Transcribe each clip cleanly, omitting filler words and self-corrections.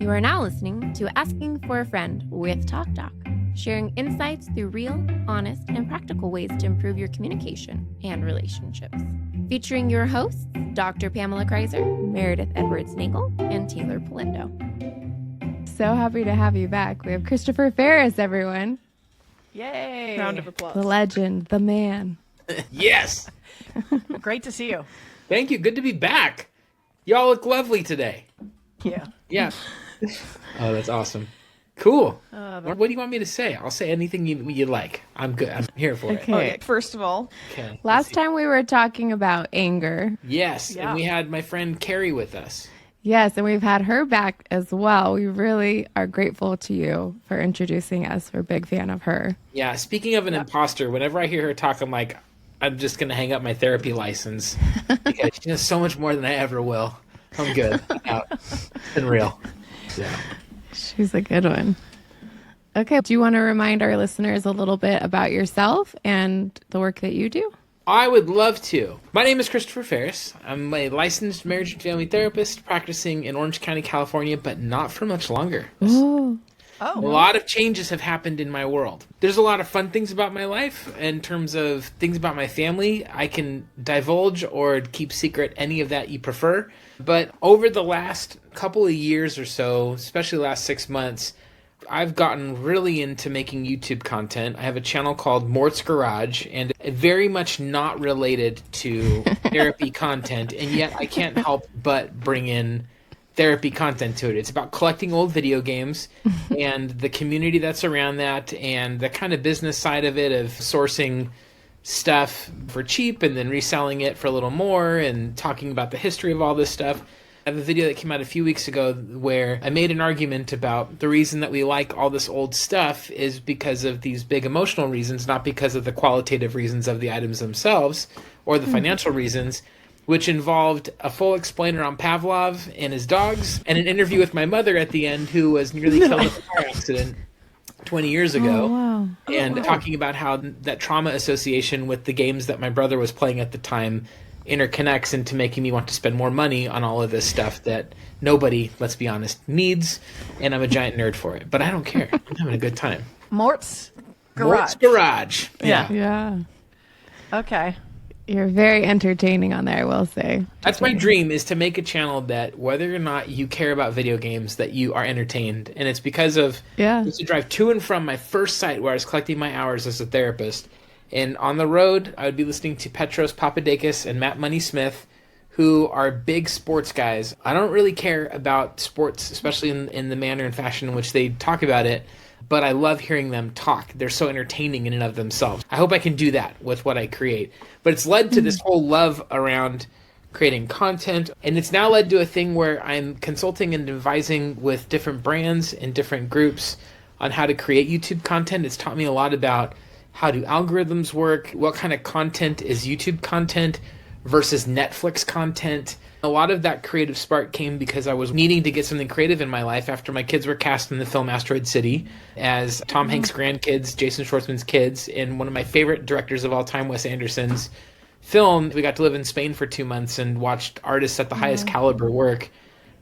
You are now listening to Asking for a Friend with TalkDoc, sharing insights through real, honest, and practical ways to improve your communication and relationships. Featuring your hosts, Dr. Pamela Kreiser, Meredith Edwards-Nagel, and Taylor Polindo. So happy to have you back. We have Christopher Faris, everyone. Yay! Round of applause. The legend, the man. Yes. Great to see you. Thank you. Good to be back. Y'all look lovely today. Yeah. Yeah. Oh, that's awesome. Cool. What do you want me to say? I'll say anything you like. I'm good. I'm here for it. Okay. First of all, Okay. Last time we were talking about anger. Yes. Yeah. And we had my friend Carrie with us. Yes, and we've had her back as well. We really are grateful to you for introducing us. We're a big fan of her. Yeah. Speaking of an imposter, whenever I hear her talk, I'm like, I'm just going to hang up my therapy license because she knows so much more than I ever will. I'm good. Out. It's been real. Yeah. She's a good one. Okay, do you want to remind our listeners a little bit about yourself and the work that you do? I would love to. My name is Christopher Faris. I'm a licensed marriage and family therapist practicing in Orange County, California, but not for much longer. Oh, A lot of changes have happened in my world. There's a lot of fun things about my life in terms of things about my family. I can divulge or keep secret any of that you prefer. But over the last couple of years or so, especially the last 6 months, I've gotten really into making YouTube content. I have a channel called Mort's Garage, and very much not related to therapy content, and yet I can't help but bring in therapy content to it. It's about collecting old video games and the community that's around that and the kind of business side of it of sourcing stuff for cheap and then reselling it for a little more and talking about the history of all this stuff. I have a video that came out a few weeks ago where I made an argument about the reason that we like all this old stuff is because of these big emotional reasons, not because of the qualitative reasons of the items themselves or the financial reasons, which involved a full explainer on Pavlov and his dogs and an interview with my mother at the end who was nearly killed in a car accident 20 years ago. oh wow. And talking about how that trauma association with the games that my brother was playing at the time interconnects into making me want to spend more money on all of this stuff that nobody, let's be honest, needs, and I'm a giant nerd for it. But I don't care. I'm having a good time. Mort's Garage. Mort's Garage. Yeah. Yeah. Okay. You're very entertaining on there, I will say. That's my dream, is to make a channel that whether or not you care about video games, that you are entertained. And it's because of I used to drive to and from my first site where I was collecting my hours as a therapist. And on the road, I would be listening to Petros Papadakis and Matt Money Smith, who are big sports guys. I don't really care about sports, especially in the manner and fashion in which they talk about it, but I love hearing them talk. They're so entertaining in and of themselves. I hope I can do that with what I create. But it's led to this whole love around creating content, and it's now led to a thing where I'm consulting and advising with different brands and different groups on how to create YouTube content. It's taught me a lot about how do algorithms work, what kind of content is YouTube content versus Netflix content. A lot of that creative spark came because I was needing to get something creative in my life after my kids were cast in the film Asteroid City as Tom Hanks' grandkids, Jason Schwartzman's kids, and one of my favorite directors of all time, Wes Anderson's film. We got to live in Spain for 2 months and watched artists at the highest caliber work.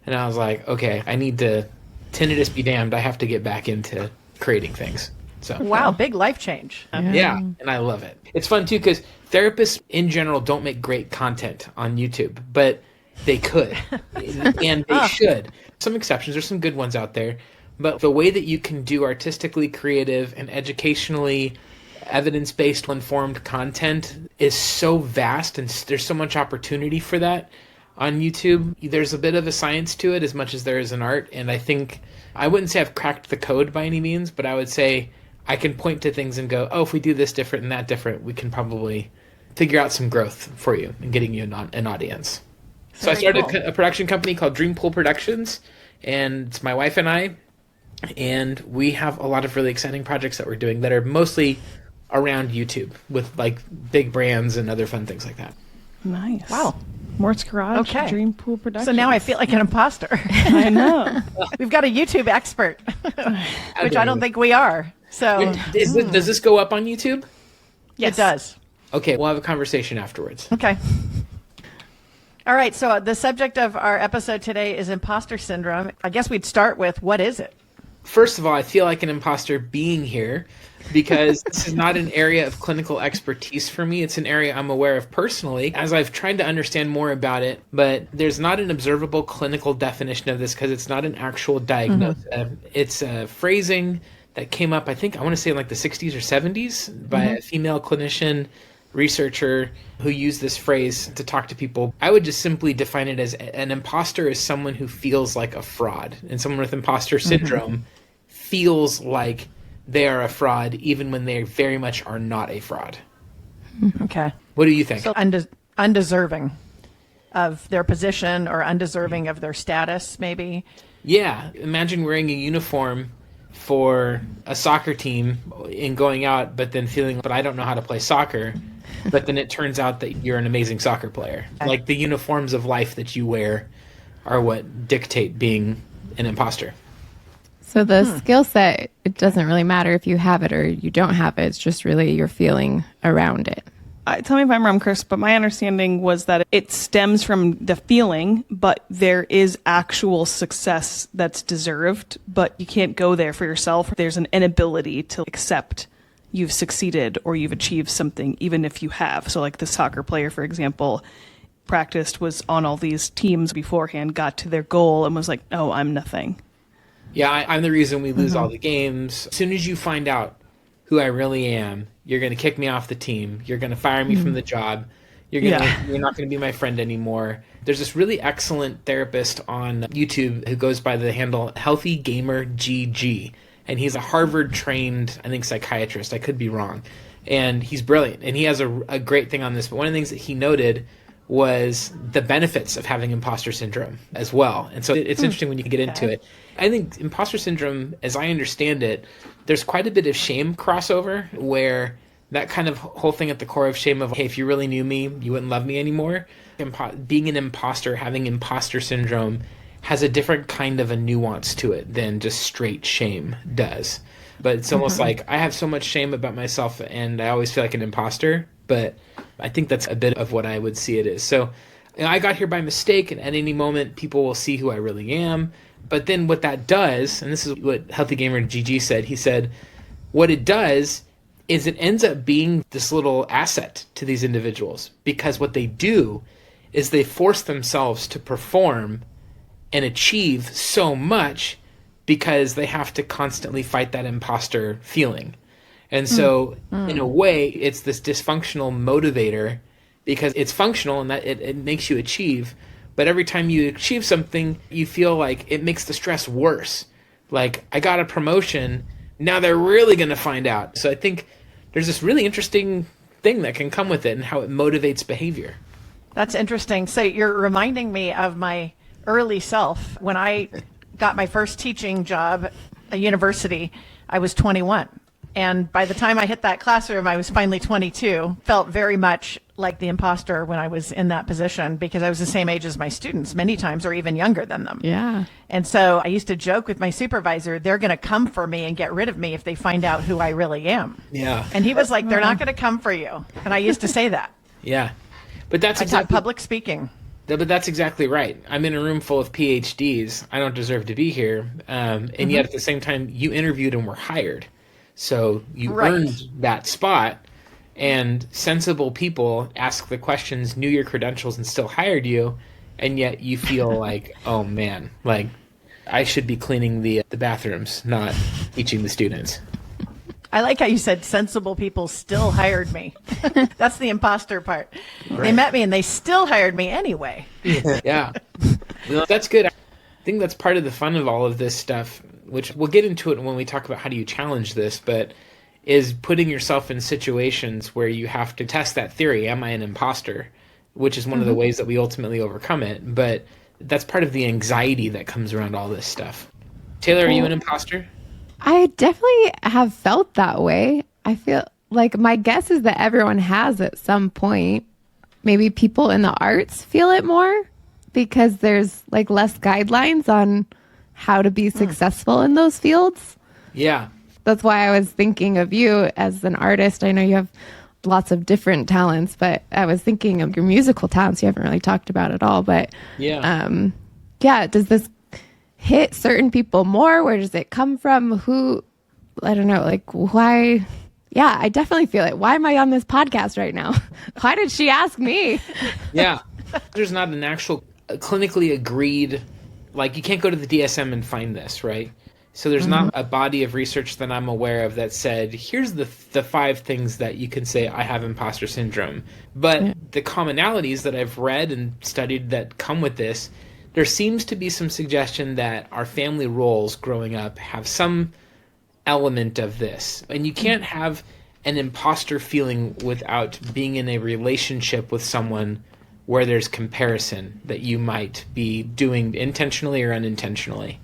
And I was like, okay, I need to, tinnitus be damned, I have to get back into creating things. So Wow, big life change. yeah, and I love it. It's fun too because therapists in general don't make great content on YouTube, but they could, and they should. Some exceptions, there's some good ones out there, but the way that you can do artistically creative and educationally evidence-based informed content is so vast, and there's so much opportunity for that on YouTube. There's a bit of a science to it as much as there is an art, and I think, I wouldn't say I've cracked the code by any means, but I would say I can point to things and go, oh, if we do this different and that different, we can probably figure out some growth for you and getting you an audience. So I started a production company called Dreampool Productions, and it's my wife and I, and we have a lot of really exciting projects that we're doing that are mostly around YouTube with like big brands and other fun things like that. nice. Wow. Mort's Garage, Okay. Dream Pool Productions. So now I feel like an imposter. I know. We've got a YouTube expert, which I don't think we are. So Does this go up on YouTube? it does. Okay, we'll have a conversation afterwards. Okay. All right. So the subject of our episode today is imposter syndrome. I guess we'd start with, what is it? First of all, I feel like an imposter being here because this is not an area of clinical expertise for me. It's an area I'm aware of personally as I've tried to understand more about it, but there's not an observable clinical definition of this because it's not an actual diagnosis. It's a phrasing that came up, I want to say in like the 60s or 70s by a female clinician researcher who used this phrase to talk to people. I would just simply define it as an imposter is someone who feels like a fraud, and someone with imposter syndrome feels like they are a fraud even when they very much are not a fraud. Okay. What do you think? So undeserving of their position or undeserving of their status, maybe. Yeah. Imagine wearing a uniform for a soccer team and going out, but then feeling, but I don't know how to play soccer. But then it turns out that you're an amazing soccer player. Like the uniforms of life that you wear are what dictate being an imposter. So the skill set, it doesn't really matter if you have it or you don't have it. It's just really your feeling around it. Tell me if I'm wrong, Chris, but my understanding was that it stems from the feeling, but there is actual success that's deserved, but you can't go there for yourself. There's an inability to accept you've succeeded or you've achieved something, even if you have. So like the soccer player, for example, practiced, was on all these teams beforehand, got to their goal and was like, oh, I'm nothing. Yeah, I'm the reason we lose all the games. As soon as you find out who I really am, you're going to kick me off the team. You're going to fire me from the job. You're not going to be my friend anymore. There's this really excellent therapist on YouTube who goes by the handle Healthy Gamer GG. And he's a Harvard-trained, I think, psychiatrist. I could be wrong. And he's brilliant. And he has a great thing on this. But one of the things that he noted was the benefits of having imposter syndrome as well. And so it's interesting when you get into it. I think imposter syndrome, as I understand it, there's quite a bit of shame crossover where that kind of whole thing at the core of shame of, hey, if you really knew me, you wouldn't love me anymore. Being an imposter, having imposter syndrome has a different kind of a nuance to it than just straight shame does. But it's almost like I have so much shame about myself and I always feel like an imposter, but I think that's a bit of what I would see it as. So I got here by mistake, and at any moment people will see who I really am. But then what that does, and this is what Healthy Gamer GG said, he said, what it does is it ends up being this little asset to these individuals, because what they do is they force themselves to perform and achieve so much because they have to constantly fight that imposter feeling. And so in a way, it's this dysfunctional motivator because it's functional and that it makes you achieve. But every time you achieve something, you feel like it makes the stress worse. Like, I got a promotion, now they're really going to find out. So I think there's this really interesting thing that can come with it and how it motivates behavior. That's interesting. So you're reminding me of my early self. When I got my first teaching job at university, I was 21. And by the time I hit that classroom, I was finally 22. Felt very much like the imposter when I was in that position because I was the same age as my students many times, or even younger than them. Yeah. And so I used to joke with my supervisor, they're going to come for me and get rid of me if they find out who I really am. Yeah. And he was like, they're not going to come for you. And I used to say that. Yeah. But that's I taught public speaking. But that's exactly right. I'm in a room full of PhDs. I don't deserve to be here. And yet at the same time, you interviewed and were hired. So you earned that spot, and sensible people ask the questions, knew your credentials, and still hired you, and yet you feel like, oh man, like I should be cleaning the bathrooms, not teaching the students. I like how you said sensible people still hired me. That's the imposter part. Right. They met me and they still hired me anyway. Yeah. Well, that's good. I think that's part of the fun of all of this stuff, which we'll get into it when we talk about how do you challenge this, but is putting yourself in situations where you have to test that theory, am I an imposter? Which is one of the ways that we ultimately overcome it. But that's part of the anxiety that comes around all this stuff. Taylor, are you an imposter? I definitely have felt that way. I feel like my guess is that everyone has at some point. Maybe people in the arts feel it more because there's like less guidelines on how to be successful in those fields. Yeah. That's why I was thinking of you as an artist. I know you have lots of different talents, but I was thinking of your musical talents. You haven't really talked about at all, but does this hit certain people more? Where does it come from? Who, I don't know, like why? Yeah, I definitely feel it. Why am I on this podcast right now? Why did she ask me? Yeah. There's not an actual clinically agreed, like you can't go to the DSM and find this, right? So there's not a body of research that I'm aware of that said, here's the 5 things that you can say I have imposter syndrome. But the commonalities that I've read and studied that come with this, there seems to be some suggestion that our family roles growing up have some element of this. And you can't have an imposter feeling without being in a relationship with someone where there's comparison that you might be doing intentionally or unintentionally.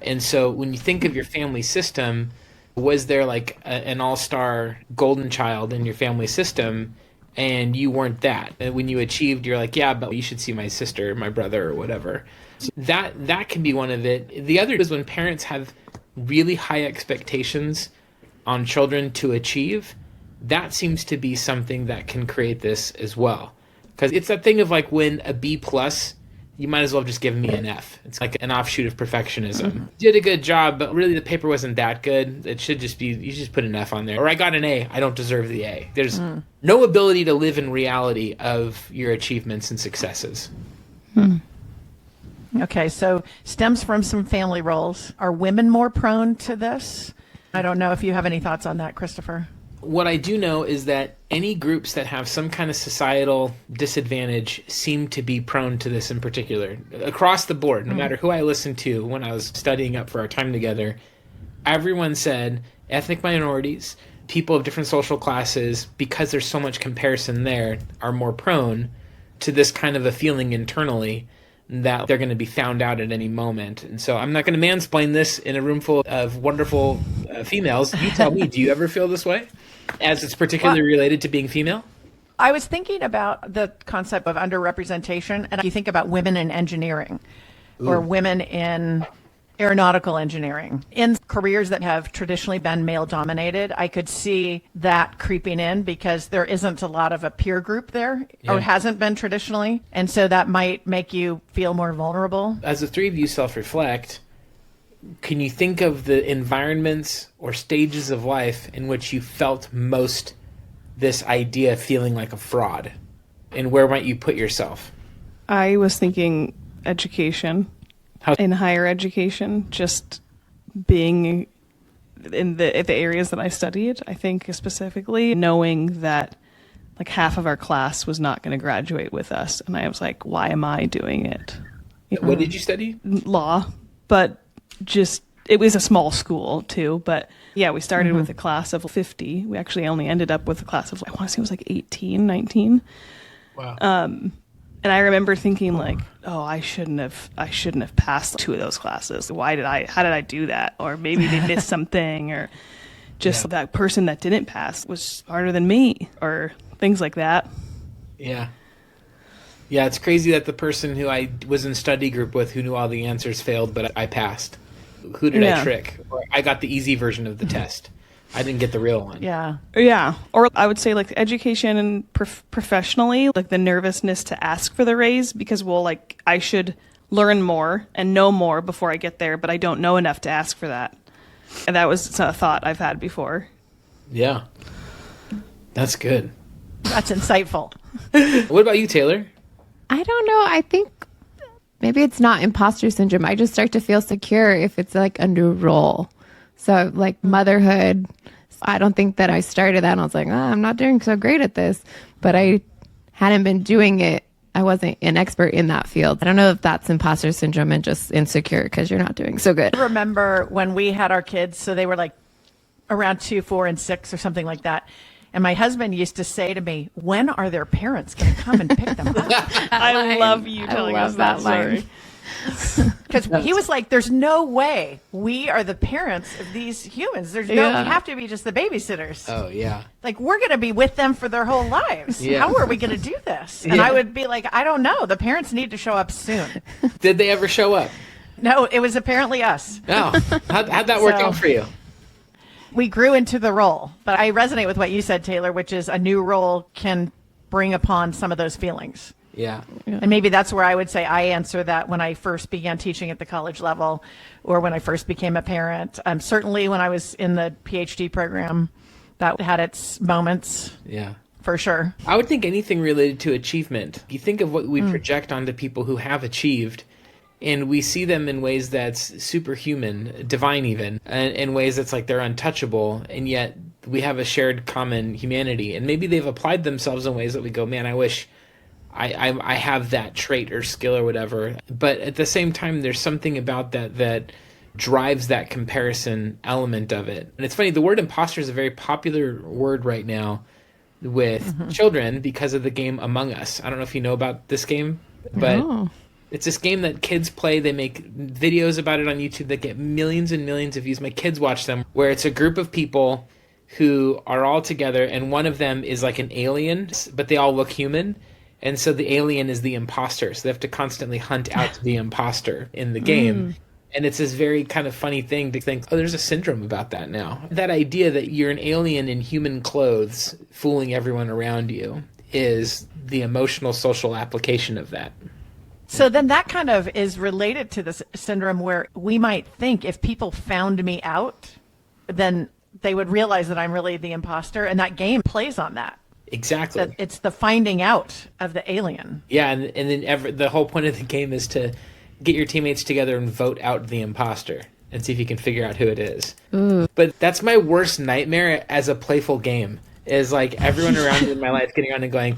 And so when you think of your family system, was there like an all-star golden child in your family system and you weren't that? And when you achieved, you're like, yeah, but you should see my sister, my brother, or whatever. So that can be one of it. The other is when parents have really high expectations on children to achieve, that seems to be something that can create this as well. Because it's that thing of like when a B+, you might as well have just given me an F. It's like an offshoot of perfectionism. You did a good job, but really the paper wasn't that good. It should just be, you just put an F on there. Or I got an A, I don't deserve the A. There's no ability to live in reality of your achievements and successes. Okay, so stems from some family roles. Are women more prone to this? I don't know if you have any thoughts on that, Christopher. What I do know is that any groups that have some kind of societal disadvantage seem to be prone to this in particular. Across the board, no matter who I listened to when I was studying up for our time together, everyone said ethnic minorities, people of different social classes, because there's so much comparison there, are more prone to this kind of a feeling internally that they're going to be found out at any moment. And so I'm not going to mansplain this in a room full of wonderful females. You tell me, do you ever feel this way? As it's particularly related to being female? I was thinking about the concept of underrepresentation, and you think about women in engineering or women in aeronautical engineering. In careers that have traditionally been male dominated, I could see that creeping in because there isn't a lot of a peer group there, or hasn't been traditionally. And so that might make you feel more vulnerable. As the three of you self-reflect, can you think of the environments or stages of life in which you felt most this idea of feeling like a fraud? And where might you put yourself? I was thinking education. In higher education, just being in the areas that I studied, I think specifically knowing that like half of our class was not going to graduate with us. And I was like, why am I doing it? What did you study? Law, but just, it was a small school too. But yeah, we started with a class of 50. We actually only ended up with a class of, I want to say it was like 18, 19. Wow. And I remember thinking like, oh, I shouldn't have passed 2 of those classes. How did I do that? Or maybe they missed something, or just that person that didn't pass was smarter than me, or things like that. Yeah. Yeah, it's crazy that the person who I was in study group with who knew all the answers failed, but I passed. Who did I trick? Or I got the easy version of the test. I didn't get the real one. Yeah. Yeah. Or I would say like education and professionally, like the nervousness to ask for the raise because, well, like I should learn more and know more before I get there, but I don't know enough to ask for that. And that was a thought I've had before. Yeah. That's good. That's insightful. What about you, Taylor? I don't know. I think maybe it's not imposter syndrome. I just start to feel secure if it's like a new role. So like motherhood, I don't think that I started that and I was like, I'm not doing so great at this, but I hadn't been doing it. I wasn't an expert in that field. I don't know if that's imposter syndrome and just insecure because you're not doing so good. I remember when we had our kids, so they were like around 2, 4, and 6 or something like that. And my husband used to say to me, when are their parents going to come and pick them up? I love you telling us that story. Because he was like, there's no way we are the parents of these humans. We have to be just the babysitters. Oh, yeah. Like, we're going to be with them for their whole lives. Yeah. How are we going to do this? And I would be like, I don't know. The parents need to show up soon. Did they ever show up? No, it was apparently us. Oh, how'd that work out for you? we grew into the role. But I resonate with what you said, Taylor, which is a new role can bring upon some of those feelings. Yeah. And maybe that's where I would say I answer that when I first began teaching at the college level or when I first became a parent. Certainly when I was in the PhD program, that had its moments. Yeah. For sure. I would think anything related to achievement. You think of what we project onto people who have achieved, and we see them in ways that's superhuman, divine even, and in ways that's like they're untouchable, and yet we have a shared common humanity. And maybe they've applied themselves in ways that we go, man, I wish I have that trait or skill or whatever. But at the same time, there's something about that drives that comparison element of it. And it's funny, the word imposter is a very popular word right now with children because of the game Among Us. I don't know if you know about this game, but it's this game that kids play. They make videos about it on YouTube that get millions and millions of views. My kids watch them, where it's a group of people who are all together, and one of them is like an alien, but they all look human. And so the alien is the imposter. So they have to constantly hunt out the imposter in the game. And it's this very kind of funny thing to think, oh, there's a syndrome about that now. That idea that you're an alien in human clothes fooling everyone around you is the emotional social application of that. So then that kind of is related to this syndrome where we might think if people found me out, then they would realize that I'm really the imposter. And that game plays on that. Exactly. That it's the finding out of the alien. Yeah, and then the whole point of the game is to get your teammates together and vote out the imposter and see if you can figure out who it is. But that's my worst nightmare as a playful game, is like everyone around me in my life getting on and going,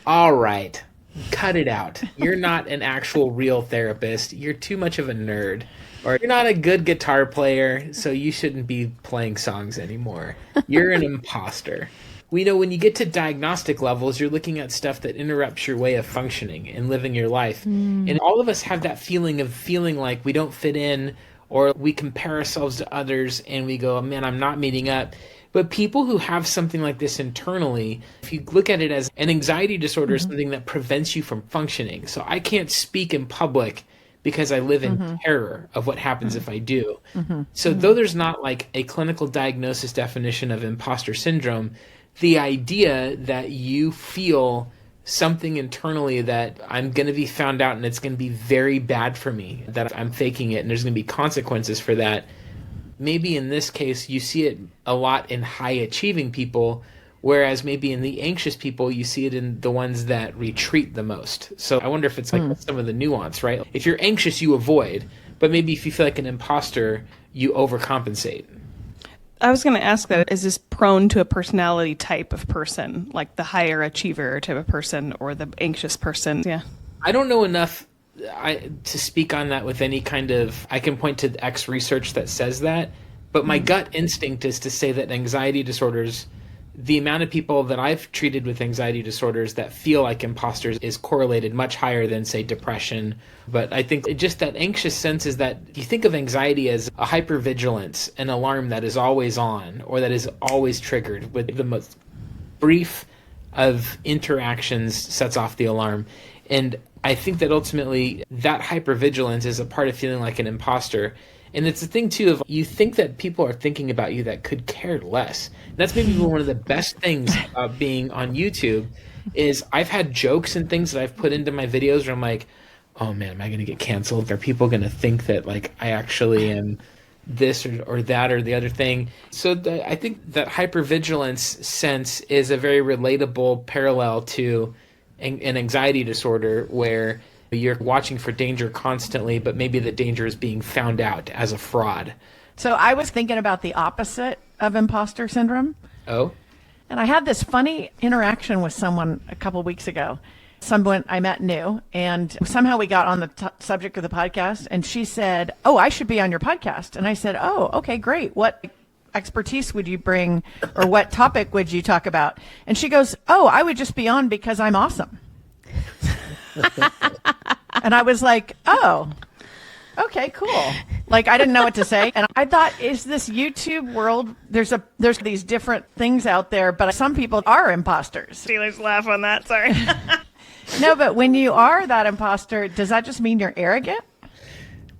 all right, cut it out. You're not an actual real therapist. You're too much of a nerd. Or you're not a good guitar player, so you shouldn't be playing songs anymore. You're an imposter. We know when you get to diagnostic levels, you're looking at stuff that interrupts your way of functioning and living your life. And all of us have that feeling of feeling like we don't fit in, or we compare ourselves to others and we go, oh, man, I'm not meeting up. But people who have something like this internally, if you look at it as an anxiety disorder, is something that prevents you from functioning. So I can't speak in public because I live in terror of what happens if I do. So though there's not like a clinical diagnosis definition of imposter syndrome, the idea that you feel something internally that I'm going to be found out and it's going to be very bad for me, that I'm faking it and there's going to be consequences for that. Maybe in this case, you see it a lot in high achieving people, whereas maybe in the anxious people, you see it in the ones that retreat the most. So I wonder if it's like some of the nuance, right? If you're anxious, you avoid, but maybe if you feel like an imposter, you overcompensate. I was going to ask that, is this prone to a personality type of person, like the higher achiever type of person or the anxious person? Yeah. I don't know enough to speak on that with any kind of, I can point to X research that says that, but my gut instinct is to say that anxiety disorders, the amount of people that I've treated with anxiety disorders that feel like imposters is correlated much higher than, say, depression. But I think just that anxious sense is that you think of anxiety as a hypervigilance, an alarm that is always on or that is always triggered with the most brief of interactions sets off the alarm. And I think that ultimately that hypervigilance is a part of feeling like an imposter. And it's the thing, too, of you think that people are thinking about you that could care less. That's maybe one of the best things about being on YouTube is I've had jokes and things that I've put into my videos where I'm like, oh, man, am I going to get canceled? Are people going to think that like I actually am this or that or the other thing? So I think that hypervigilance sense is a very relatable parallel to an anxiety disorder where you're watching for danger constantly, but maybe the danger is being found out as a fraud. So I was thinking about the opposite of imposter syndrome. Oh? And I had this funny interaction with someone a couple weeks ago. Someone I met new, and somehow we got on the subject of the podcast, and she said, oh, I should be on your podcast. And I said, oh, okay, great. What expertise would you bring, or what topic would you talk about? And she goes, oh, I would just be on because I'm awesome. And I was like, oh, okay, cool. Like, I didn't know what to say. And I thought, is this YouTube world, there's these different things out there, but some people are imposters. Steelers laugh on that, sorry. No, but when you are that imposter, does that just mean you're arrogant?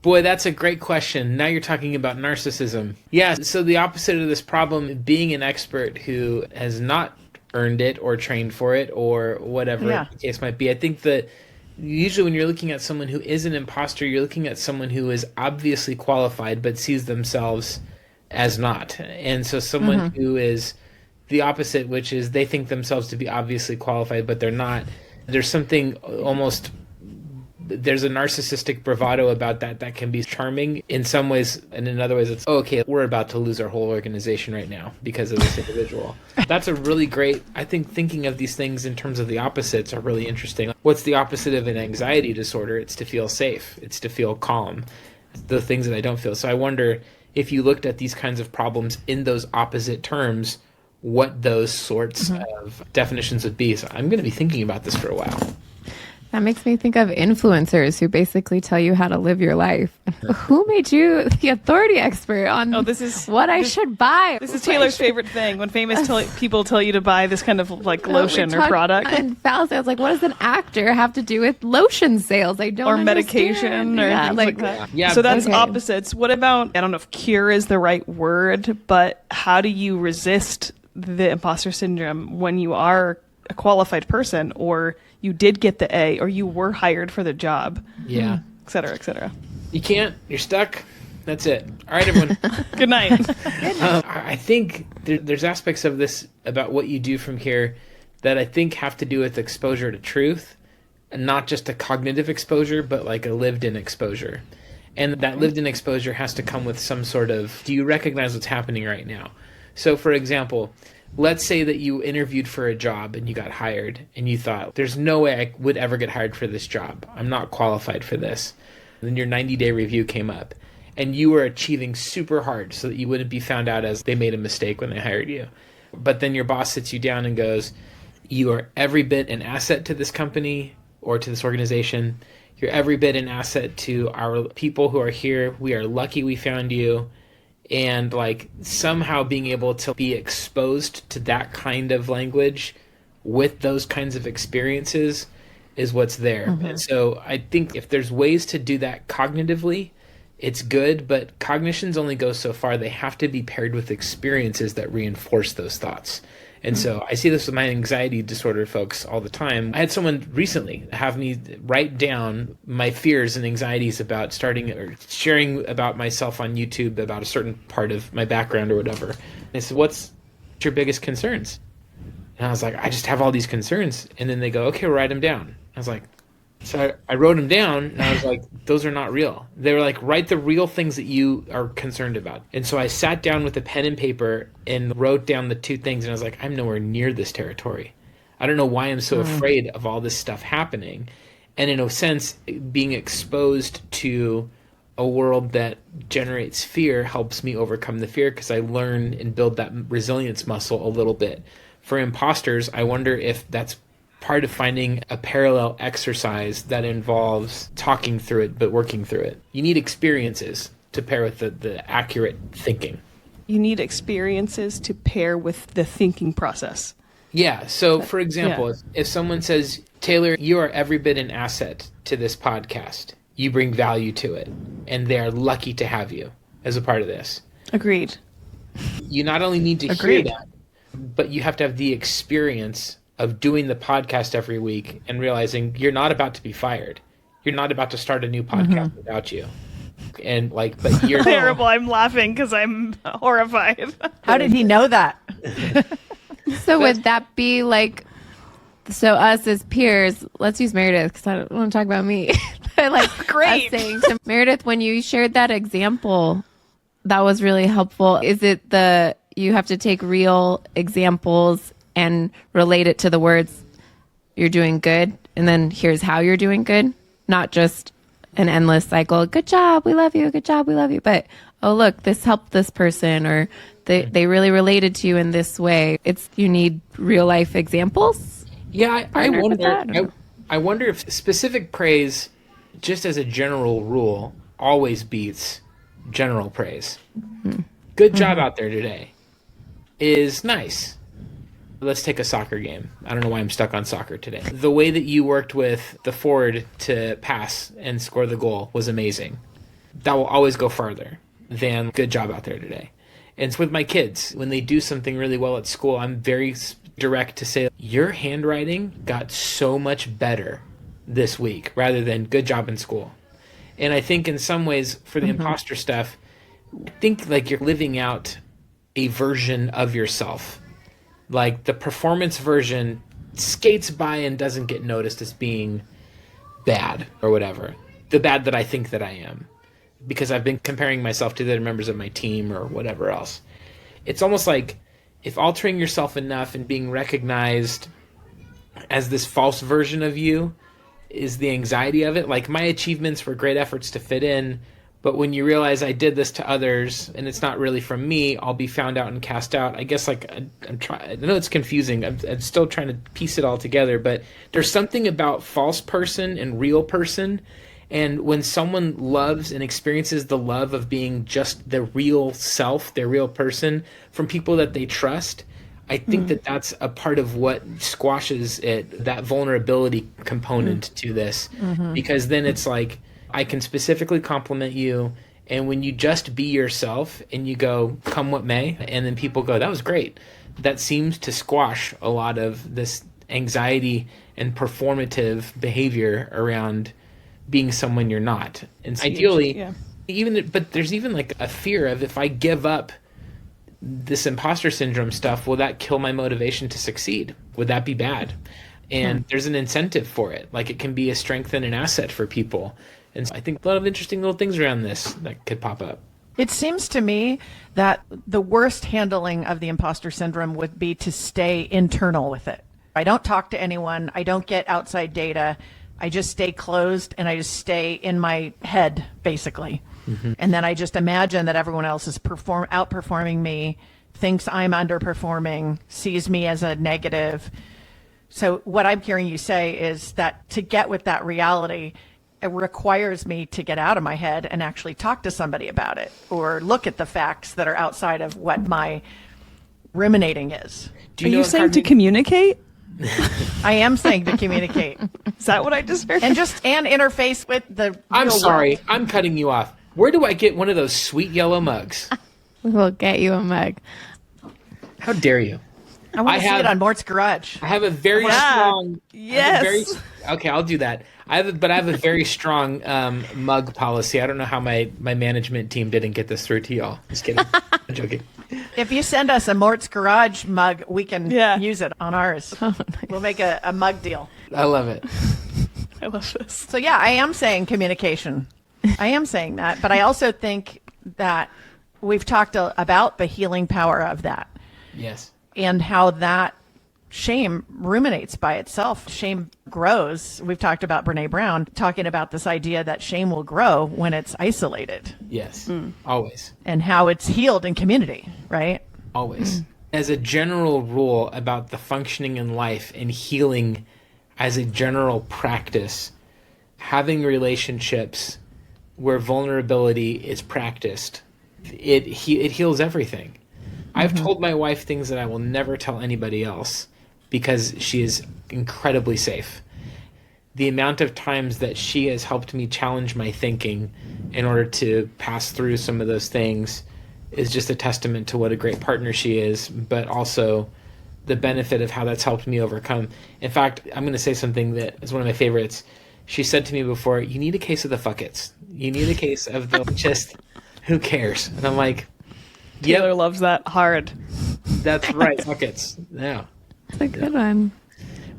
Boy, that's a great question. Now you're talking about narcissism. Yeah, so the opposite of this problem, being an expert who has not earned it or trained for it or whatever the case might be. I think that usually when you're looking at someone who is an imposter, you're looking at someone who is obviously qualified but sees themselves as not. And so someone who is the opposite, which is they think themselves to be obviously qualified but they're not. There's something almost... There's a narcissistic bravado about that can be charming in some ways, and in other ways it's, oh, okay, we're about to lose our whole organization right now because of this individual. That's a really great, I think thinking of these things in terms of the opposites are really interesting. What's the opposite of an anxiety disorder? It's to feel safe. It's to feel calm. The things that I don't feel. So I wonder if you looked at these kinds of problems in those opposite terms, what those sorts of definitions would be. So I'm going to be thinking about this for a while. That makes me think of influencers who basically tell you how to live your life. Who made you the authority expert on what I should buy? This is Taylor's favorite thing, when famous people tell you to buy this kind of like lotion or product. And Faris, I was like, what does an actor have to do with lotion sales? I don't Or understand. medication or things like that. Yeah, so that's opposites. What about, I don't know if cure is the right word, but how do you resist the imposter syndrome when you are a qualified person, or you did get the A, or you were hired for the job, et cetera, et cetera. You can't. You're stuck. That's it. All right, everyone. Good night. I think there's aspects of this about what you do from here that I think have to do with exposure to truth, and not just a cognitive exposure, but like a lived-in exposure. And that lived-in exposure has to come with some sort of, do you recognize what's happening right now? So, for example, let's say that you interviewed for a job and you got hired and you thought, there's no way I would ever get hired for this job. I'm not qualified for this. And then your 90-day review came up and you were achieving super hard so that you wouldn't be found out as they made a mistake when they hired you. But then your boss sits you down and goes, you are every bit an asset to this company or to this organization. You're every bit an asset to our people who are here. We are lucky we found you. And like somehow being able to be exposed to that kind of language with those kinds of experiences is what's there. And so I think if there's ways to do that cognitively, it's good, but cognitions only go so far. They have to be paired with experiences that reinforce those thoughts. And so I see this with my anxiety disorder folks all the time. I had someone recently have me write down my fears and anxieties about starting or sharing about myself on YouTube about a certain part of my background or whatever. And I said, what's your biggest concerns? And I was like, I just have all these concerns. And then they go, okay, write them down. I was like, so I wrote them down and I was like, those are not real. They were like, write the real things that you are concerned about. And so I sat down with a pen and paper and wrote down the two things. And I was like, I'm nowhere near this territory. I don't know why I'm so afraid of all this stuff happening. And in a sense, being exposed to a world that generates fear helps me overcome the fear because I learn and build that resilience muscle a little bit. For imposters, I wonder if that's part of finding a parallel exercise that involves talking through it, but working through it. You need experiences to pair with the accurate thinking. You need experiences to pair with the thinking process. Yeah. So, for example, if someone says, Taylor, you are every bit an asset to this podcast. You bring value to it, and they are lucky to have you as a part of this. Agreed. You not only need to hear that, but you have to have the experience of doing the podcast every week and realizing you're not about to be fired. You're not about to start a new podcast without you. And like, but you're terrible. I'm laughing because I'm horrified. How did he know that? So would that be like, so us as peers, let's use Meredith because I don't want to talk about me. But like, great. Us saying to Meredith, when you shared that example, that was really helpful. Is it you have to take real examples and relate it to the words, you're doing good, and then here's how you're doing good, not just an endless cycle, good job, we love you, good job, we love you, but, oh, look, this helped this person, or they really related to you in this way. You need real life examples? Yeah, I wonder if specific praise, just as a general rule, always beats general praise. Good job out there today is nice. Let's take a soccer game. I don't know why I'm stuck on soccer today. The way that you worked with the forward to pass and score the goal was amazing. that will always go farther than good job out there today. And it's with my kids. When they do something really well at school, I'm very direct to say, your handwriting got so much better this week, rather than good job in school. And I think in some ways for the imposter stuff, think like you're living out a version of yourself. Like the performance version skates by and doesn't get noticed as being bad or whatever. The bad that I think that I am, because I've been comparing myself to the other members of my team or whatever else. It's almost like if altering yourself enough and being recognized as this false version of you is the anxiety of it. Like my achievements were great efforts to fit in, but when you realize I did this to others and it's not really from me, I'll be found out and cast out. I guess like I'm trying, I know it's confusing. I'm still trying to piece it all together, but there's something about false person and real person. And when someone loves and experiences the love of being just the real self, their real person from people that they trust, I think that that's a part of what squashes it, that vulnerability component to this. Because then it's like, I can specifically compliment you, and when you just be yourself and you go, come what may, and then people go, that was great. That seems to squash a lot of this anxiety and performative behavior around being someone you're not. And ideally, but there's even like a fear of, if I give up this imposter syndrome stuff, will that kill my motivation to succeed? Would that be bad? And there's an incentive for it. Like it can be a strength and an asset for people. And so I think a lot of interesting little things around this that could pop up. It seems to me that the worst handling of the imposter syndrome would be to stay internal with it. I don't talk to anyone. I don't get outside data. I just stay closed and I just stay in my head, basically. And then I just imagine that everyone else is outperforming me, thinks I'm underperforming, sees me as a negative. So what I'm hearing you say is that to get with that reality, it requires me to get out of my head and actually talk to somebody about it, or look at the facts that are outside of what my ruminating is. Are you saying to communicate? I am saying to communicate. Is that what I just heard? And interface with the I'm real sorry. world. I'm cutting you off. Where do I get one of those sweet yellow mugs? We will get you a mug. How dare you? I want to see it on Mort's garage. I have a very strong. Yes. Okay, I'll do that. I have a very strong mug policy. I don't know how my management team didn't get this through to y'all. Just kidding. I'm joking. If you send us a Mort's garage mug, we can use it on ours. Oh, nice. We'll make a mug deal. I love it. I love this. So yeah, I am saying communication. I am saying that, but I also think that we've talked about the healing power of that. Yes. And how that shame ruminates by itself. Shame grows. We've talked about Brene Brown talking about this idea that shame will grow when it's isolated. Yes. Always. And how it's healed in community, right? Always. As a general rule about the functioning in life and healing as a general practice, having relationships where vulnerability is practiced, it heals everything. I've told my wife things that I will never tell anybody else because she is incredibly safe. The amount of times that she has helped me challenge my thinking in order to pass through some of those things is just a testament to what a great partner she is, but also the benefit of how that's helped me overcome. In fact, I'm going to say something that is one of my favorites. She said to me before, you need a case of the fuck it's. You need a case of the just, who cares? And I'm like, Taylor loves that hard. That's right. Fuck it's. Yeah. It's a good one.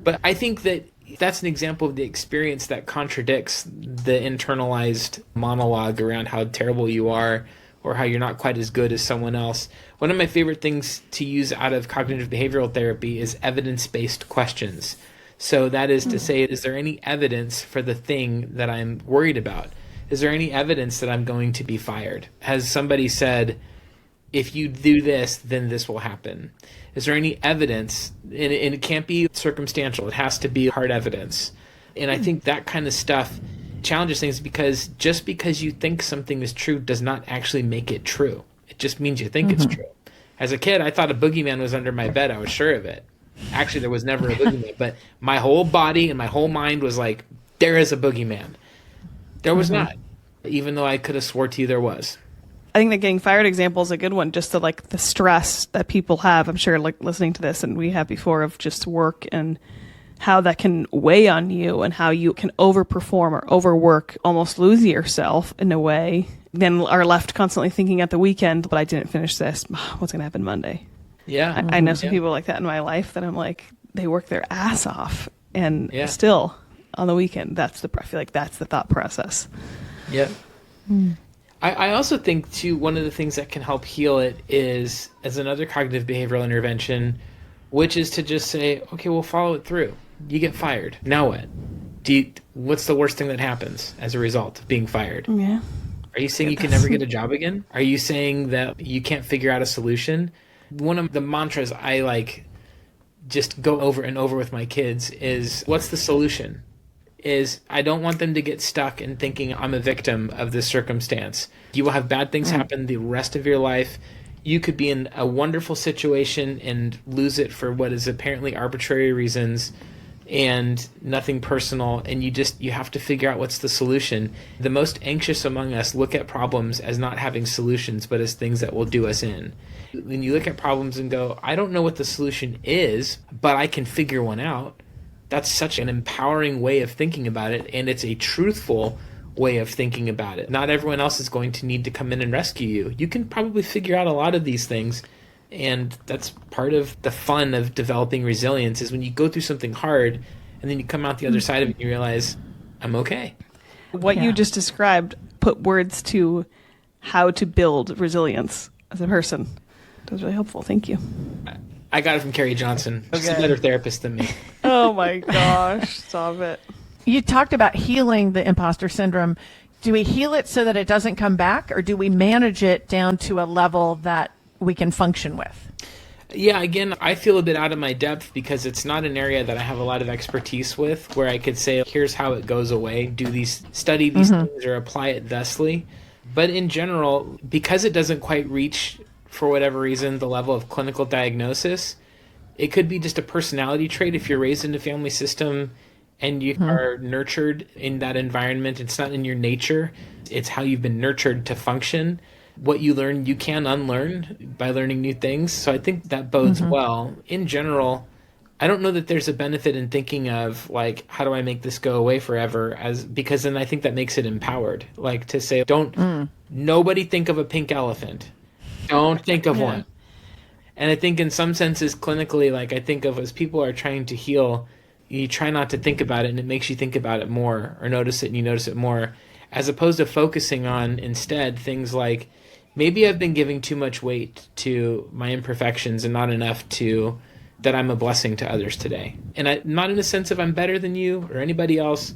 But I think that that's an example of the experience that contradicts the internalized monologue around how terrible you are or how you're not quite as good as someone else. One of my favorite things to use out of cognitive behavioral therapy is evidence-based questions. So that is to say, is there any evidence for the thing that I'm worried about? Is there any evidence that I'm going to be fired? Has somebody said, if you do this, then this will happen? Is there any evidence? And it can't be circumstantial. It has to be hard evidence. And I think that kind of stuff challenges things, because just because you think something is true does not actually make it true. It just means you think it's true. As a kid, I thought a boogeyman was under my bed. I was sure of it. Actually, there was never a boogeyman, but my whole body and my whole mind was like, there is a boogeyman. There was not. even though I could have swore to you there was. I think the getting fired example is a good one, just the stress that people have. I'm sure listening to this, and we have before, of just work and how that can weigh on you and how you can overperform or overwork, almost lose yourself in a way, then are left constantly thinking at the weekend, but I didn't finish this. What's going to happen Monday? Yeah. I know some people like that in my life that I'm like, they work their ass off and still on the weekend, I feel like that's the thought process. Yeah. I also think, too, one of the things that can help heal it is, as another cognitive behavioral intervention, which is to just say, okay, we'll follow it through. You get fired. Now what? What's the worst thing that happens as a result of being fired? Yeah. Are you saying you can never get a job again? Are you saying that you can't figure out a solution? One of the mantras I just go over and over with my kids is, what's the solution? Is I don't want them to get stuck in thinking I'm a victim of this circumstance. You will have bad things happen the rest of your life. You could be in a wonderful situation and lose it for what is apparently arbitrary reasons and nothing personal, and you have to figure out what's the solution. The most anxious among us look at problems as not having solutions, but as things that will do us in. When you look at problems and go, I don't know what the solution is, but I can figure one out, that's such an empowering way of thinking about it, and it's a truthful way of thinking about it. Not everyone else is going to need to come in and rescue you. You can probably figure out a lot of these things, and that's part of the fun of developing resilience, is when you go through something hard, and then you come out the other side of it and you realize, I'm okay. What you just described put words to how to build resilience as a person. That was really helpful. Thank you. I got it from Carrie Johnson. She's a better therapist than me. Oh my gosh, stop it. You talked about healing the imposter syndrome. Do we heal it so that it doesn't come back, or do we manage it down to a level that we can function with? Yeah, again, I feel a bit out of my depth because it's not an area that I have a lot of expertise with, where I could say, here's how it goes away, study these things or apply it thusly. But in general, because it doesn't quite reach, for whatever reason, the level of clinical diagnosis, it could be just a personality trait if you're raised in a family system and you are nurtured in that environment. It's not in your nature. It's how you've been nurtured to function. What you learn, you can unlearn by learning new things. So I think that bodes well. In general, I don't know that there's a benefit in thinking of, how do I make this go away forever? Because then I think that makes it empowered. To say, nobody think of a pink elephant. Don't think of one. And I think in some senses, clinically, I think of as people are trying to heal, you try not to think about it, and it makes you think about it more, or notice it and you notice it more, as opposed to focusing on instead things like, maybe I've been giving too much weight to my imperfections and not enough to that I'm a blessing to others today. And not in a sense of I'm better than you or anybody else,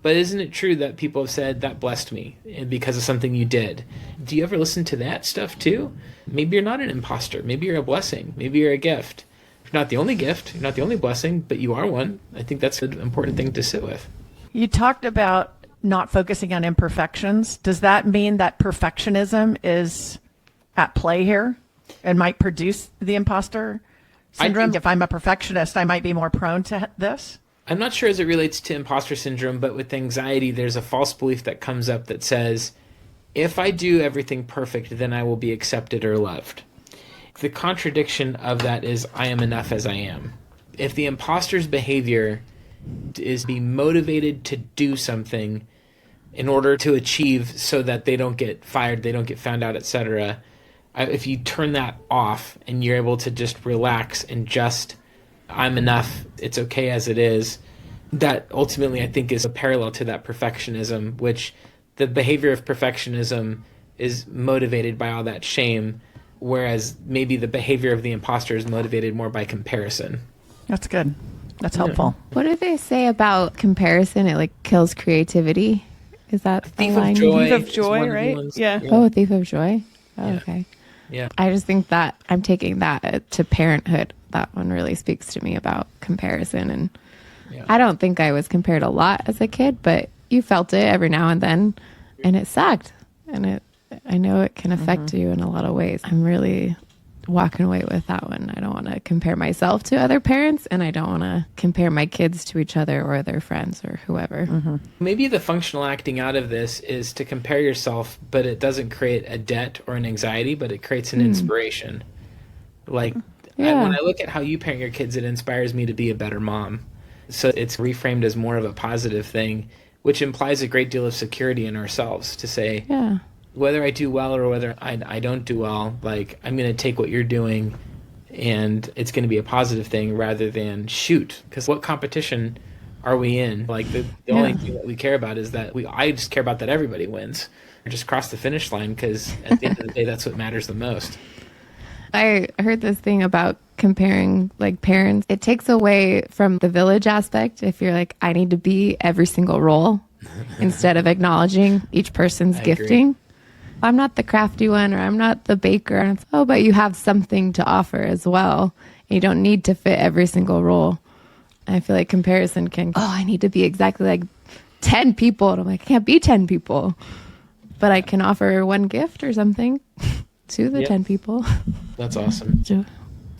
but isn't it true that people have said that blessed me because of something you did? Do you ever listen to that stuff too? Maybe you're not an imposter. Maybe you're a blessing. Maybe you're a gift. You're not the only gift. You're not the only blessing, but you are one. I think that's an important thing to sit with. You talked about not focusing on imperfections. Does that mean that perfectionism is at play here and might produce the imposter syndrome? If I'm a perfectionist, I might be more prone to this. I'm not sure as it relates to imposter syndrome, but with anxiety, there's a false belief that comes up that says, if I do everything perfect, then I will be accepted or loved. The contradiction of that is I am enough as I am. If the imposter's behavior is be motivated to do something in order to achieve so that they don't get fired, they don't get found out, etc., if you turn that off and you're able to just relax and just, I'm enough, it's okay as it is, that ultimately I think is a parallel to that perfectionism, which the behavior of perfectionism is motivated by all that shame, whereas maybe the behavior of the imposter is motivated more by comparison. That's good. That's helpful. What do they say about comparison? It kills creativity. Is that Thief the line? of joy? Thief of joy, right? Yeah. Oh, thief of joy. Oh, Yeah. okay. Yeah. I just think that I'm taking that to parenthood. That one really speaks to me about comparison. And I don't think I was compared a lot as a kid, but you felt it every now and then, and it sucked. And I know it can affect you in a lot of ways. I'm really walking away with that one. I don't want to compare myself to other parents, and I don't want to compare my kids to each other or their friends or whoever. Maybe the functional acting out of this is to compare yourself, but it doesn't create a debt or an anxiety, but it creates an inspiration. Like when I look at how you parent your kids, it inspires me to be a better mom. So it's reframed as more of a positive thing, which implies a great deal of security in ourselves to say, whether I do well or whether I don't do well, like I'm going to take what you're doing and it's going to be a positive thing rather than shoot. Because what competition are we in? Like the only thing that we care about is that I just care about that everybody wins. Or just cross the finish line, because at the end of the day, that's what matters the most. I heard this thing about comparing like parents. It takes away from the village aspect if you're like, I need to be every single role instead of acknowledging each person's gifting. Agree. I'm not the crafty one, or I'm not the baker. And it's, but you have something to offer as well. You don't need to fit every single role. I feel like comparison can, I need to be exactly like 10 people. And I'm like, I can't be 10 people. But I can offer one gift or something to the 10 people. That's awesome. Do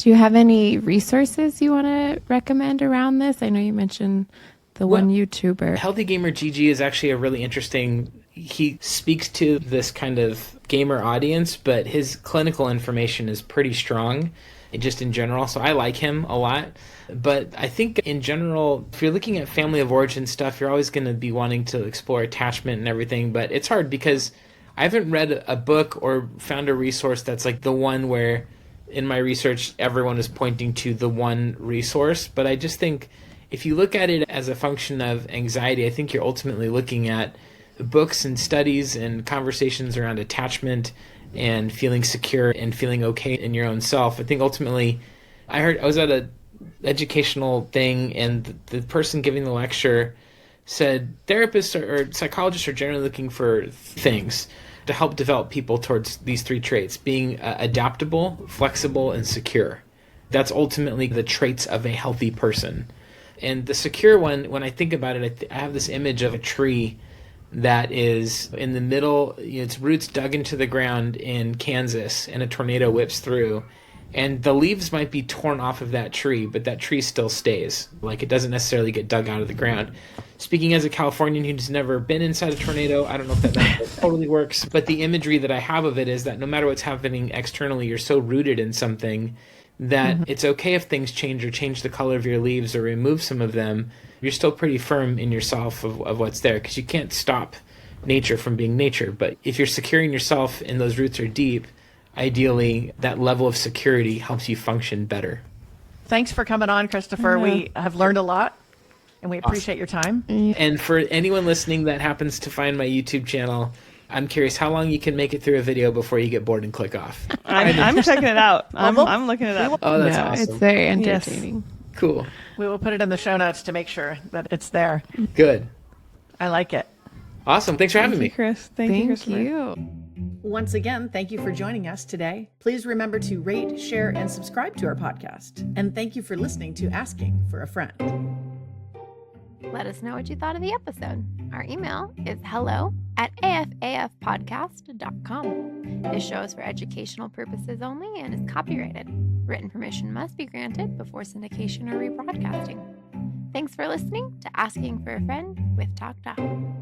you have any resources you want to recommend around this? I know you mentioned the one YouTuber. Healthy Gamer GG is actually a really interesting, he speaks to this kind of gamer audience, but his clinical information is pretty strong just in general. So I like him a lot. But I think in general, if you're looking at family of origin stuff, you're always going to be wanting to explore attachment and everything. But it's hard because I haven't read a book or found a resource that's like the one where in my research, everyone is pointing to the one resource. But I just think if you look at it as a function of anxiety, I think you're ultimately looking at books and studies and conversations around attachment and feeling secure and feeling okay in your own self. I think ultimately, I was at a educational thing, and the person giving the lecture said therapists or psychologists are generally looking for things to help develop people towards these three traits: being adaptable, flexible, and secure. That's ultimately the traits of a healthy person. And the secure one, when I think about it, I have this image of a tree that is in the middle, its roots dug into the ground in Kansas, and a tornado whips through. And the leaves might be torn off of that tree, but that tree still stays. Like, it doesn't necessarily get dug out of the ground. Speaking as a Californian who's never been inside a tornado, I don't know if that totally works, but the imagery that I have of it is that no matter what's happening externally, you're so rooted in something that it's okay if things change or change the color of your leaves or remove some of them. You're still pretty firm in yourself of what's there, because you can't stop nature from being nature. But if you're securing yourself and those roots are deep, ideally that level of security helps you function better. Thanks for coming on, Christopher. We have learned a lot, and we appreciate your time. And for anyone listening that happens to find my YouTube channel, I'm curious how long you can make it through a video before you get bored and click off. I'm checking it out. I'm looking it up. Oh, that's awesome. It's very entertaining. Yes. Cool. We will put it in the show notes to make sure that it's there. Good. I like it. Awesome. Thanks for having me. Chris. Thank you, Christopher. You. Once again, thank you for joining us today. Please remember to rate, share, and subscribe to our podcast. And thank you for listening to Asking for a Friend. Let us know what you thought of the episode. Our email is hello@afafpodcast.com. This show is for educational purposes only and is copyrighted. Written permission must be granted before syndication or rebroadcasting. Thanks for listening to Asking for a Friend with TalkDoc.